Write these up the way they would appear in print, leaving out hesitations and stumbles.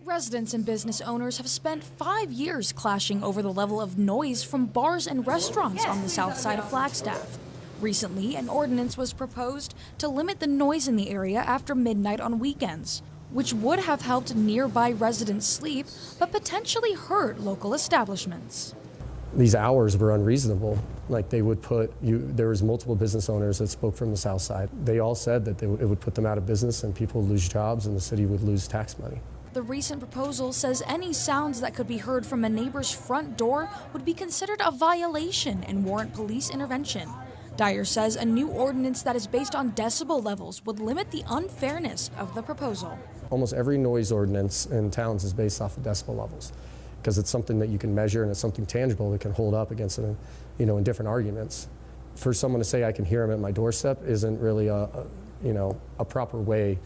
Residents and business owners have spent 5 years clashing over the level of noise from bars and restaurants on the south side of Flagstaff. Recently, an ordinance was proposed to limit the noise in the area after midnight on weekends, which would have helped nearby residents sleep, but potentially hurt local establishments. These hours were unreasonable. Like they would put there was multiple business owners that spoke from the south side. They all said that it would put them out of business and people would lose jobs and the city would lose tax money. The recent proposal says any sounds that could be heard from a neighbor's front door would be considered a violation and warrant police intervention. Dyer says a new ordinance that is based on decibel levels would limit the unfairness of the proposal. Almost every noise ordinance in towns is based off of decibel levels because it's something that you can measure and it's something tangible that can hold up against it, in different arguments. For someone to say I can hear them at my doorstep isn't really a proper way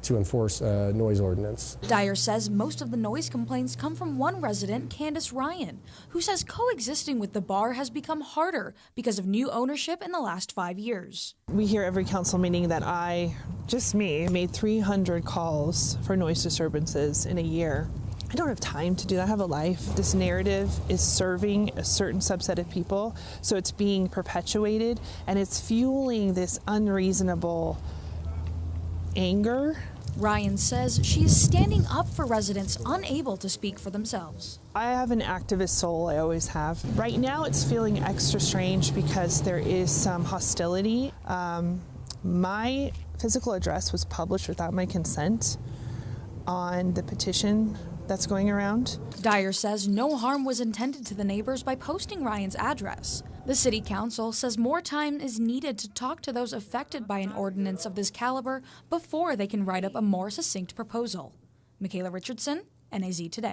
to enforce a noise ordinance. Dyer says most of the noise complaints come from one resident, Candace Ryan, who says coexisting with the bar has become harder because of new ownership in the last 5 years. We hear every council meeting that just me, made 300 calls for noise disturbances in a year. I don't have time to do that. I have a life. This narrative is serving a certain subset of people, so it's being perpetuated and it's fueling this unreasonable anger. Ryan says she is standing up for residents unable to speak for themselves. I have an activist soul, I always have. Right now it's feeling extra strange because there is some hostility. My physical address was published without my consent on the petition that's going around. Dyer says no harm was intended to the neighbors by posting Ryan's address. The city council says more time is needed to talk to those affected by an ordinance of this caliber before they can write up a more succinct proposal. Michaela Richardson, NAZ Today.